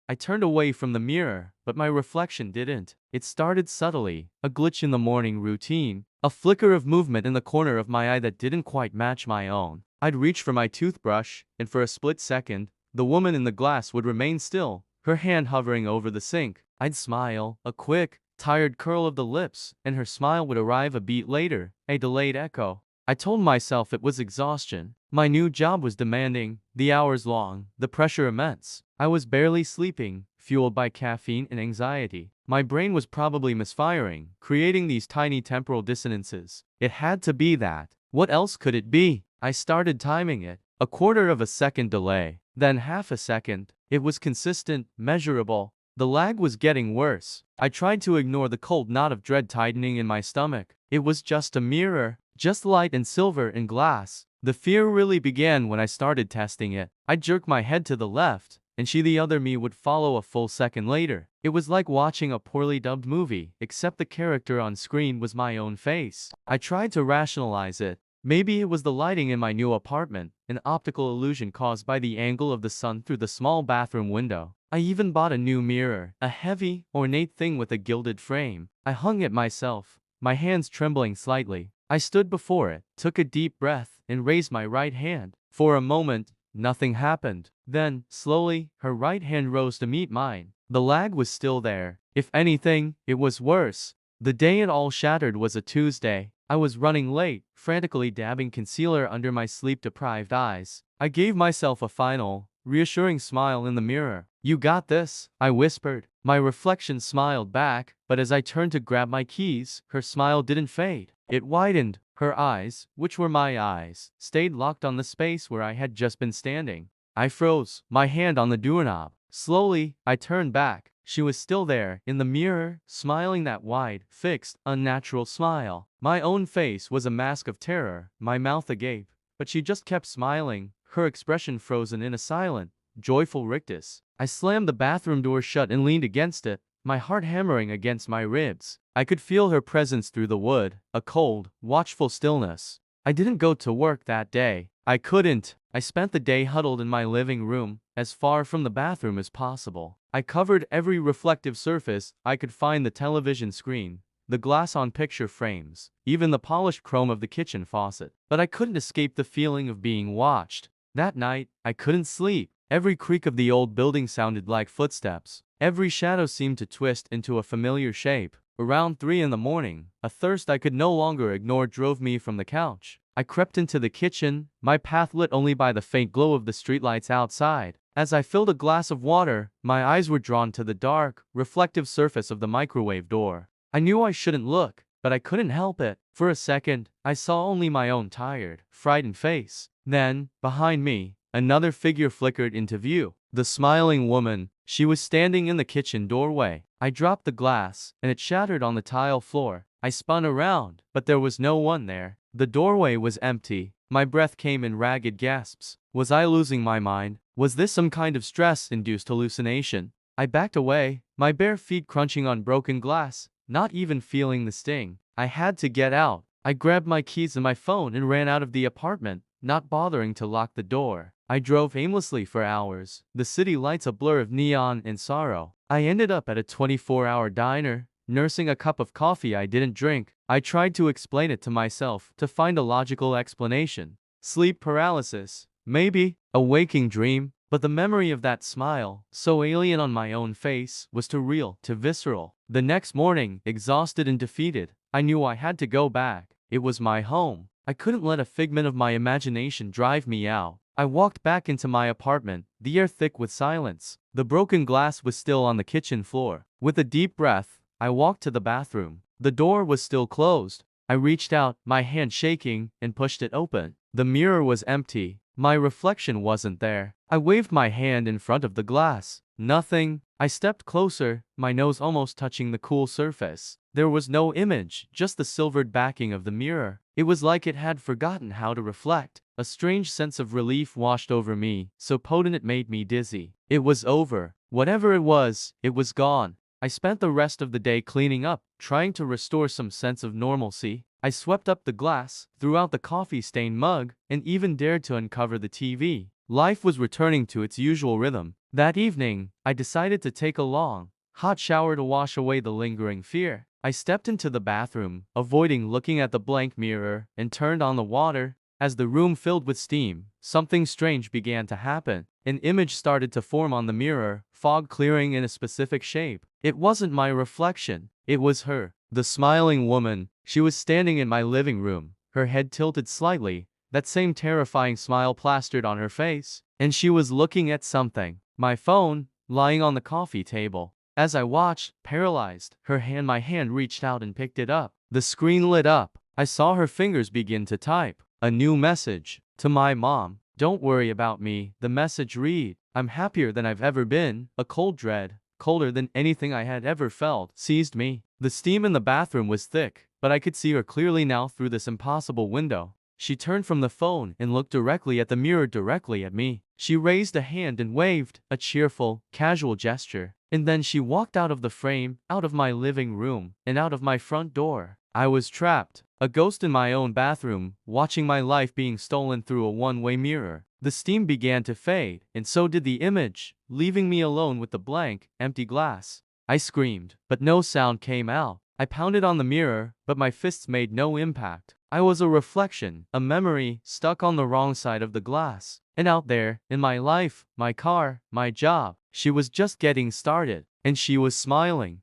I turned away from the mirror, but my reflection didn't. It started subtly, a glitch in the morning routine, a flicker of movement in the corner of my eye that didn't quite match my own. I'd reach for my toothbrush, and for a split second, the woman in the glass would remain still, her hand hovering over the sink. I'd smile, a quick, tired curl of the lips, and her smile would arrive a beat later, a delayed echo. I told myself it was exhaustion. My new job was demanding, the hours long, the pressure immense. I was barely sleeping, fueled by caffeine and anxiety. My brain was probably misfiring, creating these tiny temporal dissonances. It had to be that. What else could it be? I started timing it. A quarter of a second delay, then half a second. It was consistent, measurable. The lag was getting worse. I tried to ignore the cold knot of dread tightening in my stomach. It was just a mirror, just light and silver and glass. The fear really began when I started testing it. I'd jerk my head to the left, and the other me would follow a full second later. It was like watching a poorly dubbed movie, except the character on screen was my own face. I tried to rationalize it. Maybe it was the lighting in my new apartment, an optical illusion caused by the angle of the sun through the small bathroom window. I even bought a new mirror, a heavy, ornate thing with a gilded frame. I hung it myself, my hands trembling slightly. I stood before it, took a deep breath, and raised my right hand. For a moment, nothing happened. Then, slowly, her right hand rose to meet mine. The lag was still there. If anything, it was worse. The day it all shattered was a Tuesday. I was running late, frantically dabbing concealer under my sleep-deprived eyes. I gave myself a final, reassuring smile in the mirror. "You got this," I whispered. My reflection smiled back, but as I turned to grab my keys, her smile didn't fade. It widened. Her eyes, which were my eyes, stayed locked on the space where I had just been standing. I froze, my hand on the doorknob. Slowly, I turned back. She was still there, in the mirror, smiling that wide, fixed, unnatural smile. My own face was a mask of terror, my mouth agape, but she just kept smiling, her expression frozen in a silent, joyful rictus. I slammed the bathroom door shut and leaned against it, my heart hammering against my ribs. I could feel her presence through the wood, a cold, watchful stillness. I didn't go to work that day. I couldn't. I spent the day huddled in my living room, as far from the bathroom as possible. I covered every reflective surface I could find: the television screen, the glass on picture frames, even the polished chrome of the kitchen faucet. But I couldn't escape the feeling of being watched. That night, I couldn't sleep. Every creak of the old building sounded like footsteps. Every shadow seemed to twist into a familiar shape. Around 3 in the morning, a thirst I could no longer ignore drove me from the couch. I crept into the kitchen, my path lit only by the faint glow of the streetlights outside. As I filled a glass of water, my eyes were drawn to the dark, reflective surface of the microwave door. I knew I shouldn't look, but I couldn't help it. For a second, I saw only my own tired, frightened face. Then, behind me, another figure flickered into view. The smiling woman. She was standing in the kitchen doorway. I dropped the glass, and it shattered on the tile floor. I spun around, but there was no one there. The doorway was empty. My breath came in ragged gasps. Was I losing my mind? Was this some kind of stress-induced hallucination? I backed away, my bare feet crunching on broken glass, not even feeling the sting. I had to get out. I grabbed my keys and my phone and ran out of the apartment, not bothering to lock the door. I drove aimlessly for hours, the city lights a blur of neon and sorrow. I ended up at a 24-hour diner, nursing a cup of coffee I didn't drink. I tried to explain it to myself, to find a logical explanation. Sleep paralysis, maybe, a waking dream, but the memory of that smile, so alien on my own face, was too real, too visceral. The next morning, exhausted and defeated, I knew I had to go back. It was my home. I couldn't let a figment of my imagination drive me out. I walked back into my apartment, the air thick with silence. The broken glass was still on the kitchen floor. With a deep breath, I walked to the bathroom. The door was still closed. I reached out, my hand shaking, and pushed it open. The mirror was empty. My reflection wasn't there. I waved my hand in front of the glass. Nothing. I stepped closer, my nose almost touching the cool surface. There was no image, just the silvered backing of the mirror. It was like it had forgotten how to reflect. A strange sense of relief washed over me, so potent it made me dizzy. It was over. Whatever it was gone. I spent the rest of the day cleaning up, trying to restore some sense of normalcy. I swept up the glass, threw out the coffee-stained mug, and even dared to uncover the TV. Life was returning to its usual rhythm. That evening, I decided to take a long, hot shower to wash away the lingering fear. I stepped into the bathroom, avoiding looking at the blank mirror, and turned on the water. As the room filled with steam, something strange began to happen. An image started to form on the mirror, fog clearing in a specific shape. It wasn't my reflection, it was her. The smiling woman. She was standing in my living room, her head tilted slightly, that same terrifying smile plastered on her face, and she was looking at something. My phone, lying on the coffee table. As I watched, paralyzed, my hand reached out and picked it up. The screen lit up. I saw her fingers begin to type. A new message. To my mom. Don't worry about me, the message read. I'm happier than I've ever been. A cold dread, colder than anything I had ever felt, seized me. The steam in the bathroom was thick, but I could see her clearly now through this impossible window. She turned from the phone and looked directly at the mirror, directly at me. She raised a hand and waved, a cheerful, casual gesture. And then she walked out of the frame, out of my living room, and out of my front door. I was trapped, a ghost in my own bathroom, watching my life being stolen through a one-way mirror. The steam began to fade, and so did the image, leaving me alone with the blank, empty glass. I screamed, but no sound came out. I pounded on the mirror, but my fists made no impact. I was a reflection, a memory, stuck on the wrong side of the glass. And out there, in my life, my car, my job, she was just getting started. And she was smiling.